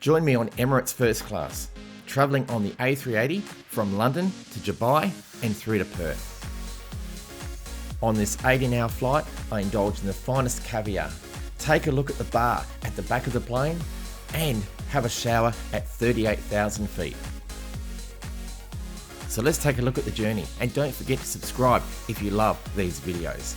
Join me on Emirates First Class, travelling on the A380 from London to Dubai and through to Perth. On this 18-hour flight, I indulge in the finest caviar, take a look at the bar at the back of the plane, and have a shower at 38,000 feet. So let's take a look at the journey, and don't forget to subscribe if you love these videos.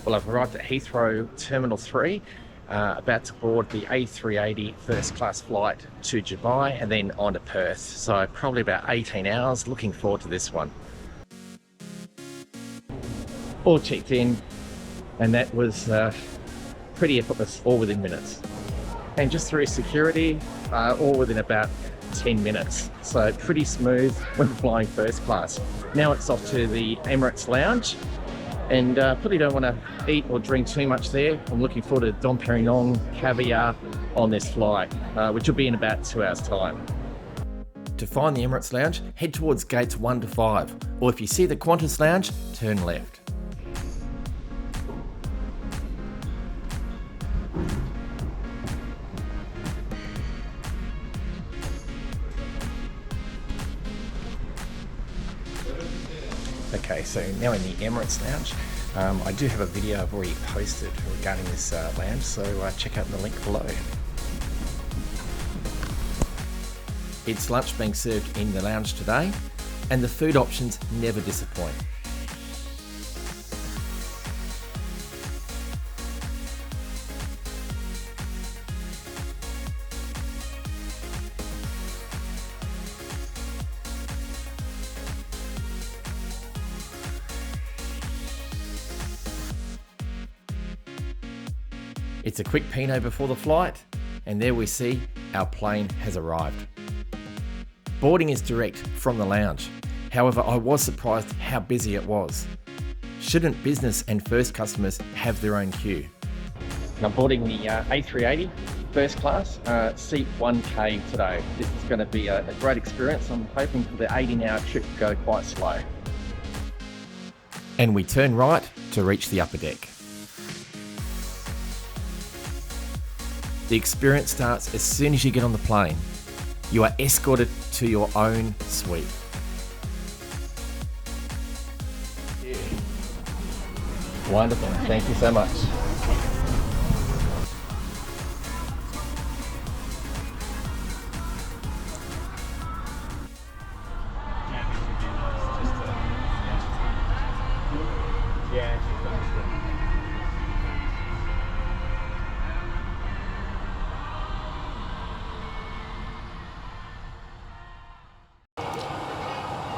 Well, I've arrived at Heathrow Terminal 3, about to board the A380 first class flight to Dubai and then on to Perth. So probably about 18 hours, looking forward to this one. All checked in, and that was pretty effortless, all within minutes. And just through security, all within about 10 minutes. So pretty smooth when flying first class. Now it's off to the Emirates lounge, and probably don't want to eat or drink too much there. I'm looking forward to Dom Perignon caviar on this flight, which will be in about 2 hours time. To find the Emirates lounge, head towards gates 1 to 5, or if you see the Qantas lounge, turn left. Okay, so now in the Emirates lounge. I do have a video I've already posted regarding this lounge, so check out the link below. It's lunch being served in the lounge today, and the food options never disappoint. It's a quick Pinot before the flight, and there we see our plane has arrived. Boarding is direct from the lounge. However, I was surprised how busy it was. Shouldn't business and first customers have their own queue? I'm boarding the A380 first class, seat 1K today. This is going to be a great experience. I'm hoping for the 18-hour trip to go quite slow. And we turn right to reach the upper deck. The experience starts as soon as you get on the plane. You are escorted to your own suite. Wonderful, thank you so much.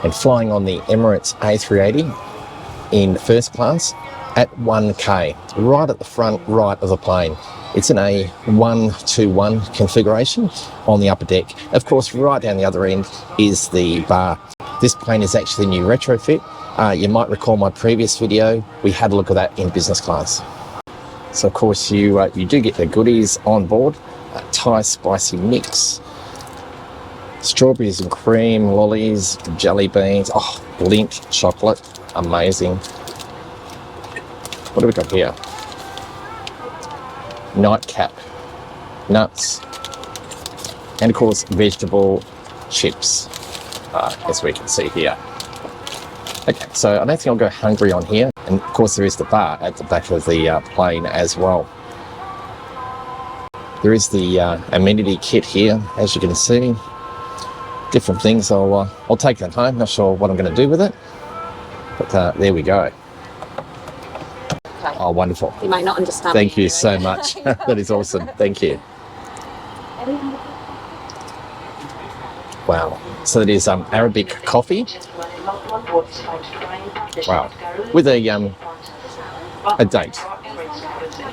And flying on the Emirates A380 in first class at 1K, right at the front right of the plane. It's in a 1-to-1 configuration on the upper deck. Of course, right down the other end is the bar. This plane is actually a new retrofit. You might recall my previous video, we had a look at that in business class. So of course you do get the goodies on board, a Thai spicy mix, strawberries and cream, lollies, jelly beans, Lindt chocolate, amazing. What do we got here? Nightcap, nuts, and of course vegetable chips, as we can see here. Okay, so I don't think I'll go hungry on here, and of course there is the bar at the back of the plane as well. There is the amenity kit here, as you can see. Different things. I'll take that home. Not sure what I'm going to do with it, but there we go. Okay. Oh, wonderful. You might not understand. Thank you so much. That is awesome. Thank you. Wow. So that is Arabic coffee. Wow. With a date.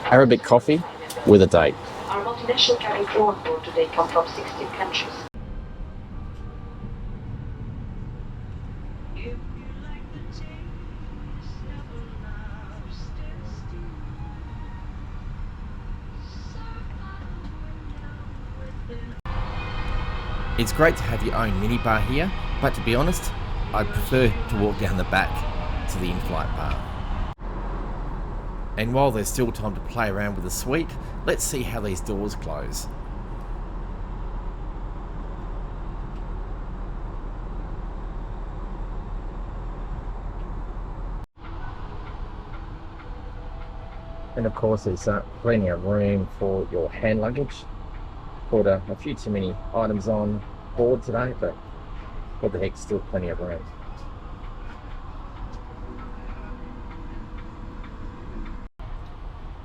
Arabic coffee with a date. Our multinational cabin crew on board today come from 16 countries. It's great to have your own minibar here, but to be honest, I'd prefer to walk down the back to the in-flight bar. And while there's still time to play around with the suite, let's see how these doors close. And of course, there's plenty of room for your hand luggage. Put a few too many items on board today, but what the heck, still plenty of room.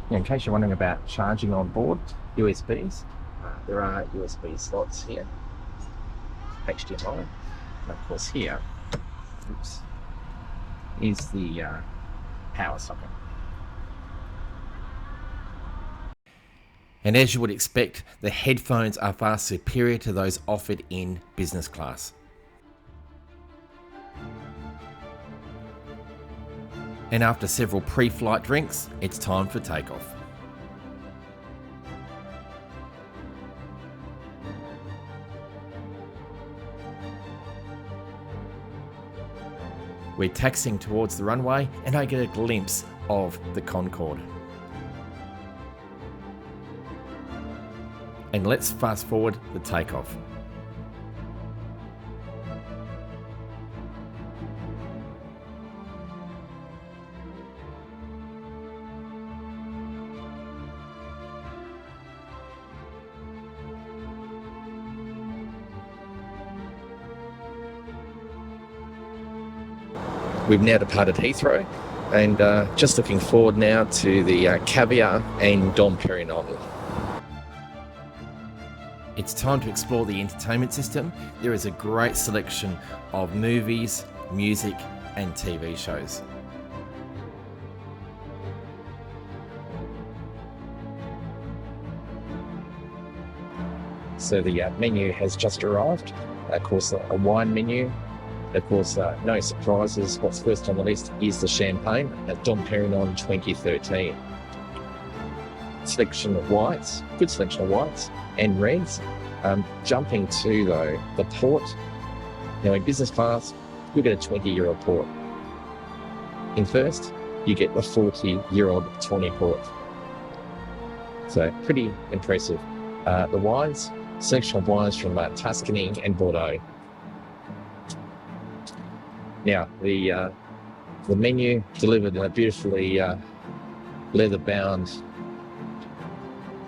In case you're wondering about charging on board, USBs, there are USB slots here, HDMI, and of course here, is the power socket. And as you would expect, the headphones are far superior to those offered in business class. And after several pre-flight drinks, it's time for takeoff. We're taxiing towards the runway and I get a glimpse of the Concorde. And let's fast forward the takeoff. We've now departed Heathrow and just looking forward now to the Caviar and Dom Perignon. It's time to explore the entertainment system. There is a great selection of movies, music and TV shows. So the menu has just arrived. Of course, a wine menu. Of course, no surprises. What's first on the list is the champagne at Dom Perignon 2013. Selection of whites, good selection of whites and reds. Jumping to though the port. Now in business class, you get a 20-year-old port. In first, you get the 40-year-old Tawny port. So pretty impressive. The wines, selection of wines from Tuscany and Bordeaux. Now, the menu delivered in a beautifully leather-bound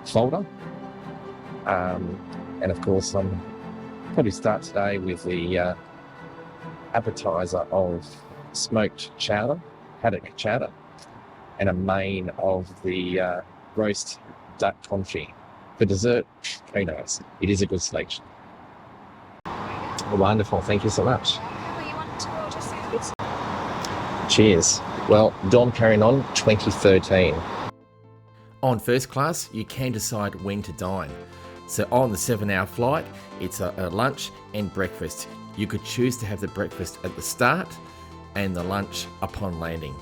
folder. And of course, probably start today with the appetizer of smoked chowder, haddock chowder, and a main of the roast duck confit. For dessert, who knows? It is a good selection. Wonderful, thank you so much. Cheers. Well, Dom Perignon 2013. On first class, you can decide when to dine. So on the 7-hour flight, it's a lunch and breakfast. You could choose to have the breakfast at the start and the lunch upon landing.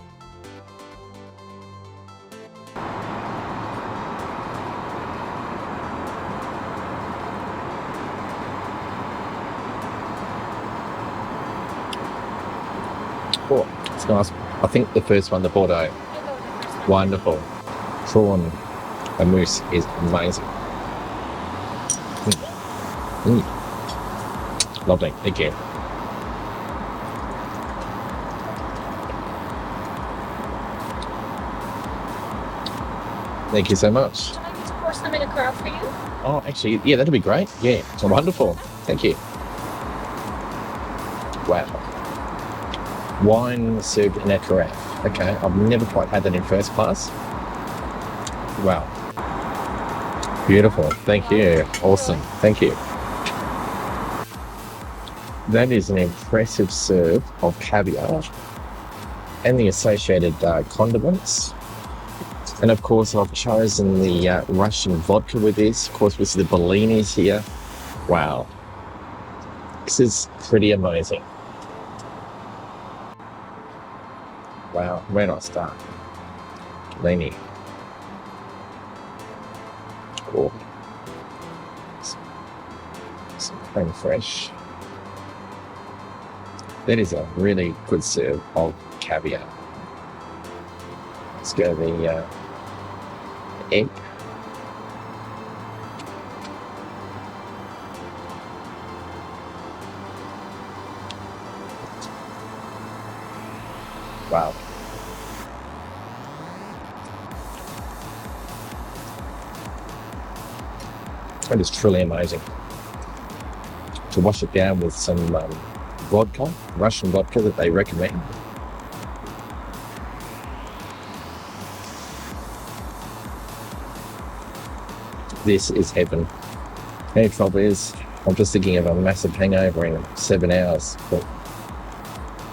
Oh, it's nice. I think the first one, the Bordeaux. Wonderful. Prawn and mousse is amazing. Lovely. Thank you. Thank you so much. Can I just pour some in a carafe for you? Oh, actually, yeah, that'd be great. Yeah, it's wonderful. Thank you. Wow. Wine served in a carafe. Okay, I've never quite had that in first class. Wow. Beautiful. Thank you. Awesome. Thank you. That is an impressive serve of caviar and the associated condiments. And of course, I've chosen the Russian vodka with this. Of course, we see the Bellinis here. Wow. This is pretty amazing. Wow, where do I start? Bellini. Cool. Some creme fraiche. That is a really good serve of caviar. Let's go the egg. Wow. It is truly amazing. To wash it down with some vodka, Russian vodka that they recommend. This is heaven. The trouble is, I'm just thinking of a massive hangover in 7 hours, but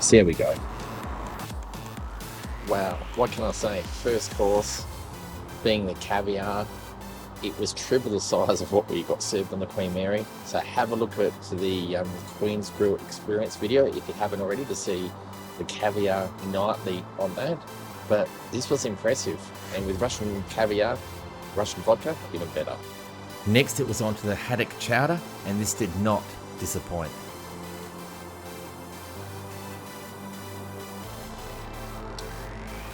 see how we go. Wow, what can I say? First course, being the caviar, it was triple the size of what we got served on the Queen Mary. So have a look at the Queen's Grill Experience video if you haven't already, to see the caviar nightly on that. But this was impressive, and with Russian caviar, Russian vodka, even better. Next it was on to the haddock chowder, and this did not disappoint.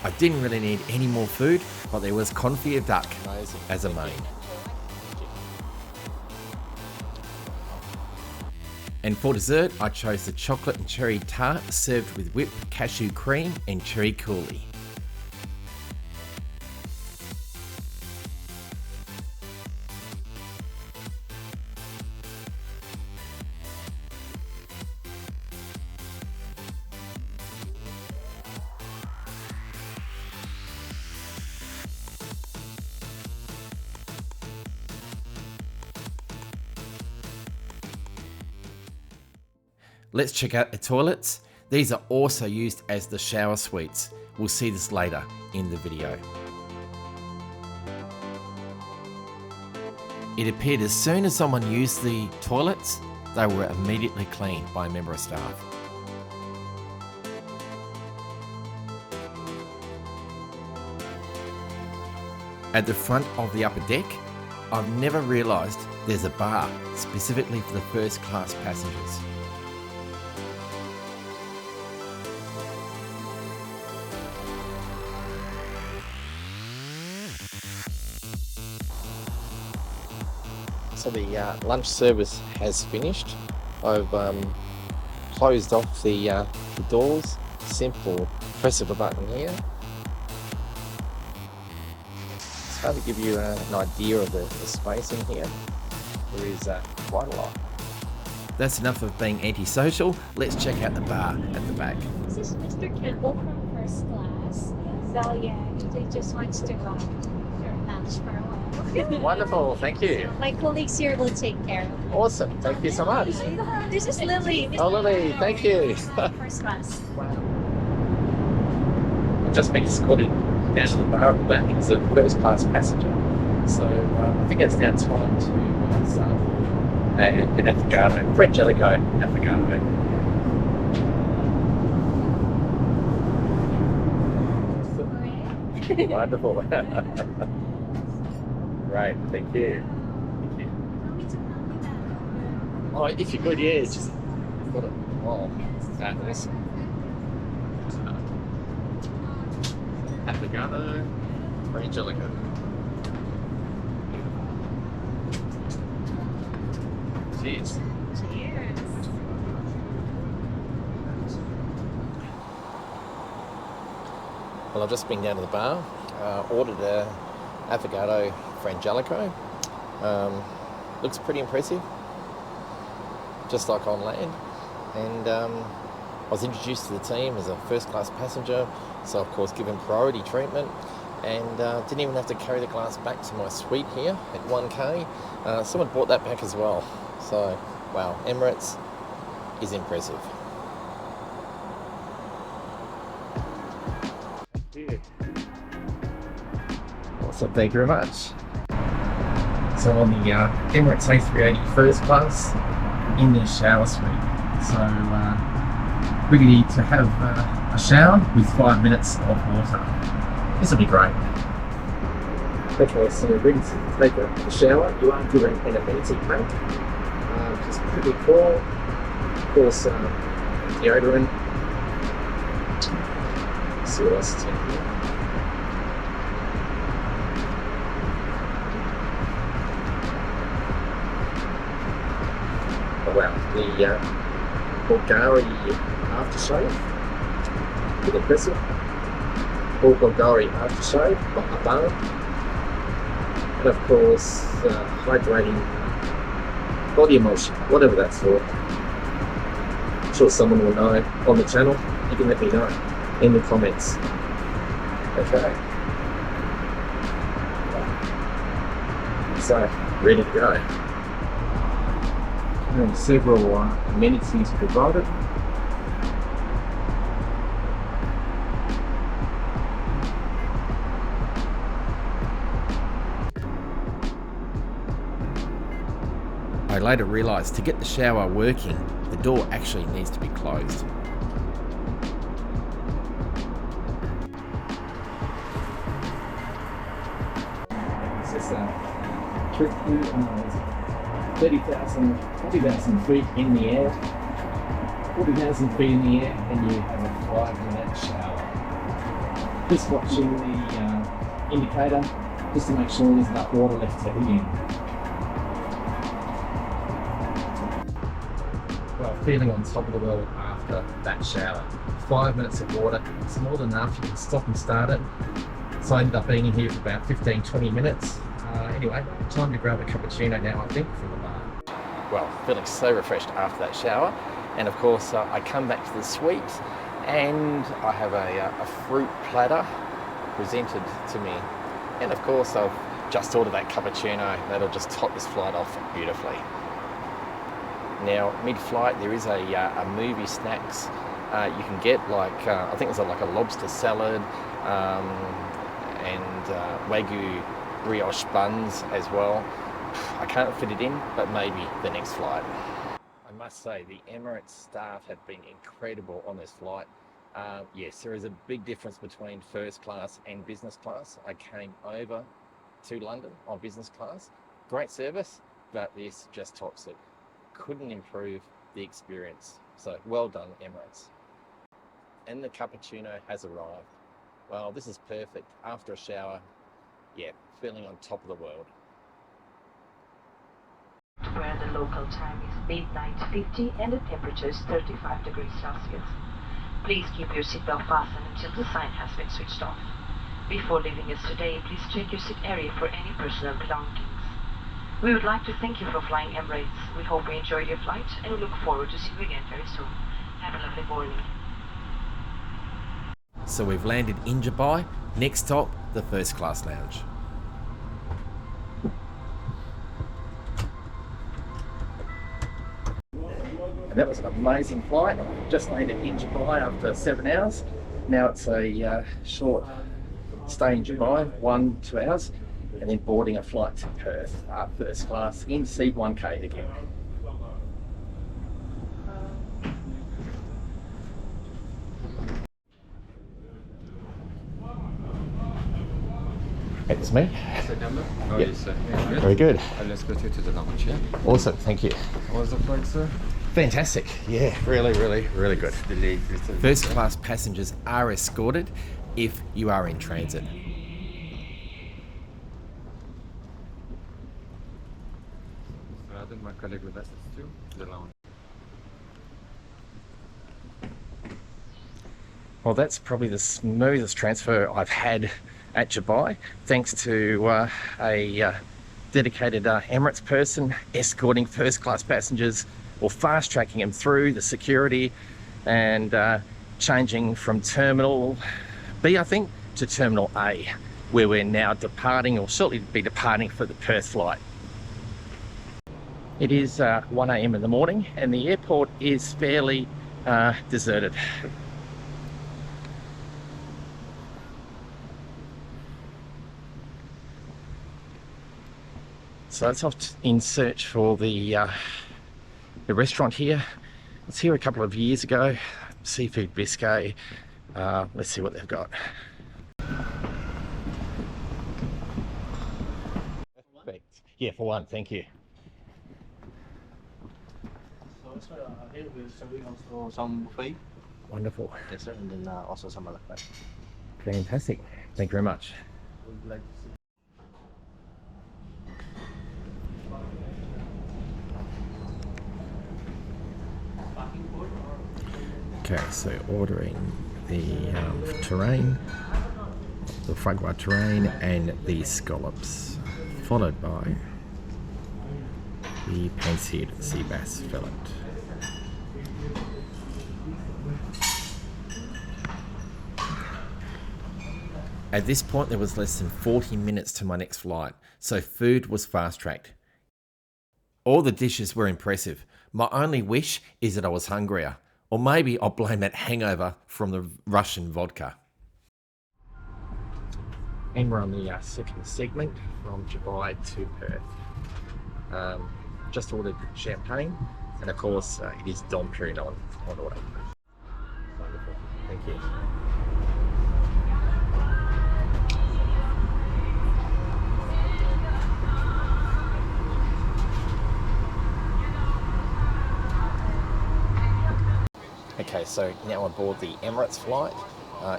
I didn't really need any more food, but there was confit of duck Amazing. as a main. And for dessert, I chose the chocolate and cherry tart served with whipped cashew cream and cherry coulis. Let's check out the toilets. These are also used as the shower suites. We'll see this later in the video. It appeared as soon as someone used the toilets, they were immediately cleaned by a member of staff. At the front of the upper deck, I've never realised there's a bar specifically for the first class passengers. So the lunch service has finished. I've closed off the doors. Simple press of a button here. It's hard to give you an idea of the space in here. There is quite a lot. That's enough of being antisocial. Let's check out the bar at the back. This is Mr. Campbell from first class. So yeah, he just wants to lunch for a while. Wonderful, thank you. My colleagues here will take care of it. Awesome, thank you so much. This is Lily. Oh, Lily, thank you. First class. Wow. I've just been escorted down to the bar at the back as a first class passenger. So I think it's now time to start an affogato, French Jellicoe affogato. Wonderful. Right, thank you. Thank you. Oh, if you could, yeah, it's just got it. Oh, that's awesome. Affogato, French Jellicoe. Cheers. Cheers. Well, I've just been down to the bar, ordered a affogato frangelico. Looks pretty impressive, just like on land. And I was introduced to the team as a first class passenger, so of course given priority treatment, and didn't even have to carry the glass back to my suite here at 1K. Someone brought that back as well. So, wow, Emirates is impressive. Awesome, thank you very much. So on the Emirates A380 first class, in the shower suite. So we're going to need to have a shower with 5 minutes of water. This will be great. Okay, so we're ready to take a shower. You are given an amenity pack, which is pretty cool. Of course, deodorant. Let's see what else is in here. Oh wow, the Bulgari aftershave, with impressive. Bulgari aftershave, a balm, and of course hydrating body emulsion, whatever that's for. I'm sure someone will know on the channel. You can let me know in the comments. Okay. So, ready to go. And several amenities provided. I later realised to get the shower working, the door actually needs to be closed. It's just trip through 40,000 feet in the air. 40,000 feet in the air, and you have a 5-minute shower. Just watching the indicator, just to make sure there's enough water left to heat in. Well, feeling on top of the world after that shower. 5 minutes of water, it's more than enough. You can stop and start it. So I ended up being in here for about 15-20 minutes. Anyway, time to grab a cappuccino now, I think, from the bar. Well, feeling so refreshed after that shower. And of course, I come back to the suite and I have a fruit platter presented to me. And of course, I've just ordered that cappuccino that'll just top this flight off beautifully. Now, mid-flight, there is a movie snacks you can get, like I think there's like a lobster salad and Wagyu brioche buns as well. I can't fit it in, but maybe the next flight. I must say, the Emirates staff have been incredible on this flight. Yes, there is a big difference between first class and business class. I came over to London on business class. Great service, but this just tops it. Couldn't improve the experience. So well done, Emirates. And the cappuccino has arrived. Well, this is perfect. After a shower, yeah, feeling on top of the world. Where the local time is midnight 50 and the temperature is 35 degrees Celsius. Please keep your seatbelt fastened until the sign has been switched off. Before leaving us today, please check your seat area for any personal belongings. We would like to thank you for flying Emirates. We hope you enjoyed your flight and we look forward to seeing you again very soon. Have a lovely morning. So we've landed in Dubai. Next stop, the first class lounge. And that was an amazing flight. Just landed in Dubai after 7 hours. Now it's a short stay in Dubai, 1-2 hours, and then boarding a flight to Perth, first class in seat 1K again. It's me. September? Oh, Yep. yes, sir. Yeah, good. Very good. Let's go to the lounge, yeah? Awesome, thank you. How was the flight, sir? Fantastic. Yeah, really good. Delayed little bit, First sir. class passengers are escorted if you are in transit. So I think my colleague will assist you to the lounge. Well, that's probably the smoothest transfer I've had at Dubai, thanks to a dedicated Emirates person escorting first class passengers, or fast tracking them through the security and changing from Terminal B, I think, to Terminal A, where we're now departing, or shortly be departing, for the Perth flight. It is 1 AM in the morning and the airport is fairly deserted. So let's off in search for the restaurant here. I was here a couple of years ago, Seafood Biscay. Let's see what they've got. Perfect. Yeah, for one, thank you. So here we're serving also some buffet, Wonderful. yes sir, and then also some other carte. Fantastic. Thank you very much. Would like to see. Parking code or Okay, so ordering the terrain, the foie gras terrain, and the scallops, followed by The pan-seared sea bass fillet. At this point, there was less than 40 minutes to my next flight, so food was fast-tracked. All the dishes were impressive. My only wish is that I was hungrier, or maybe I'll blame that hangover from the Russian vodka. And we're on the second segment from Dubai to Perth. Just ordered champagne, and of course it is Dom Perignon on order. Wonderful, thank you. Okay, so now on board the Emirates flight,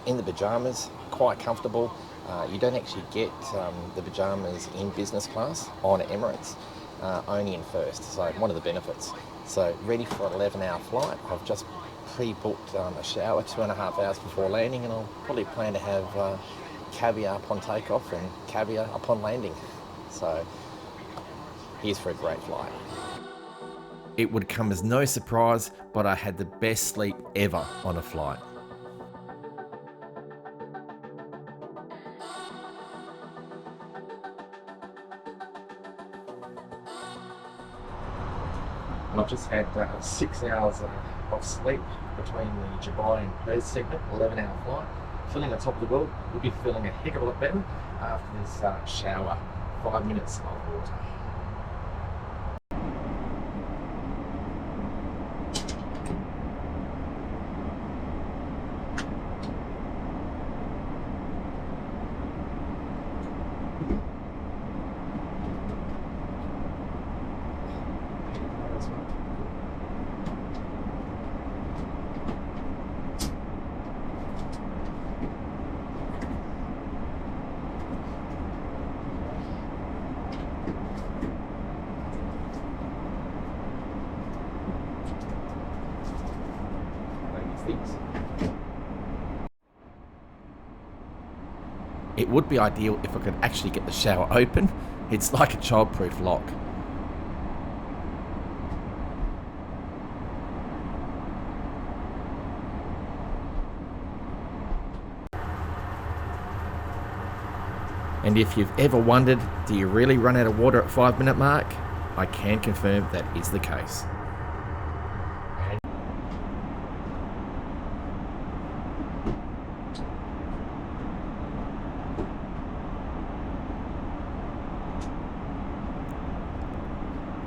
in the pyjamas, quite comfortable. You don't actually get the pyjamas in business class on Emirates, only in first, so one of the benefits. So ready for an 11-hour flight. I've just pre-booked a shower 2.5 hours before landing, and I'll probably plan to have caviar upon takeoff and caviar upon landing. So here's for a great flight. It would come as no surprise, but I had the best sleep ever on a flight. I've just had 6 hours of sleep between the Dubai and Perth segment, 11-hour flight. Feeling on top of the world, will be feeling a heck of a lot better after this shower. 5 minutes of water. It would be ideal if I could actually get the shower open. It's like a child-proof lock. And if you've ever wondered, do you really run out of water at 5-minute mark? I can confirm that is the case.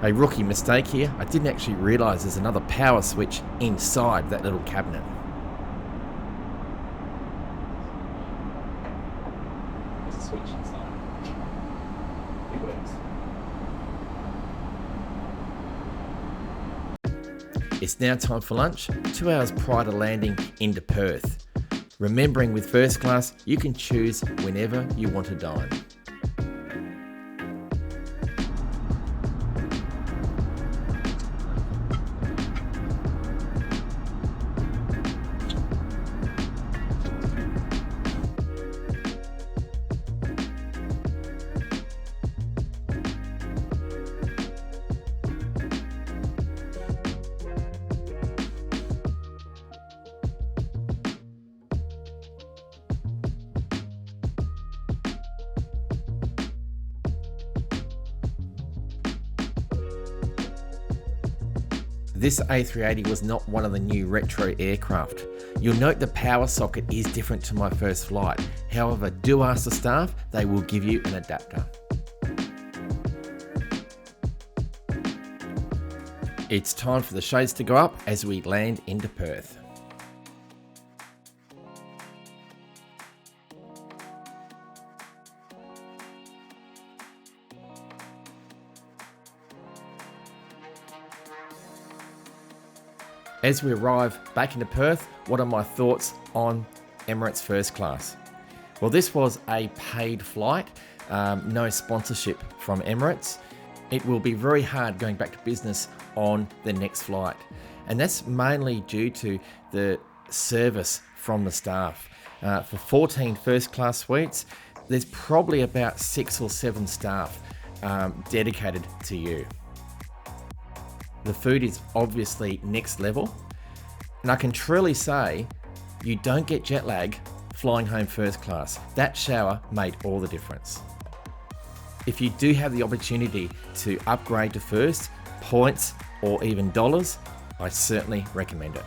A rookie mistake here, I didn't actually realise there's another power switch inside that little cabinet. Switch inside. It works. It's now time for lunch, 2 hours prior to landing into Perth. Remembering with first class, you can choose whenever you want to dine. This A380 was not one of the new retro aircraft. You'll note the power socket is different to my first flight. However, do ask the staff, they will give you an adapter. It's time for the shades to go up as we land into Perth. As we arrive back into Perth, what are my thoughts on Emirates First Class? Well, this was a paid flight, no sponsorship from Emirates. It will be very hard going back to business on the next flight. And that's mainly due to the service from the staff. For 14 first class suites, there's probably about 6 or 7 staff dedicated to you. The food is obviously next level. And I can truly say, you don't get jet lag flying home first class. That shower made all the difference. If you do have the opportunity to upgrade to first, points or even dollars, I certainly recommend it.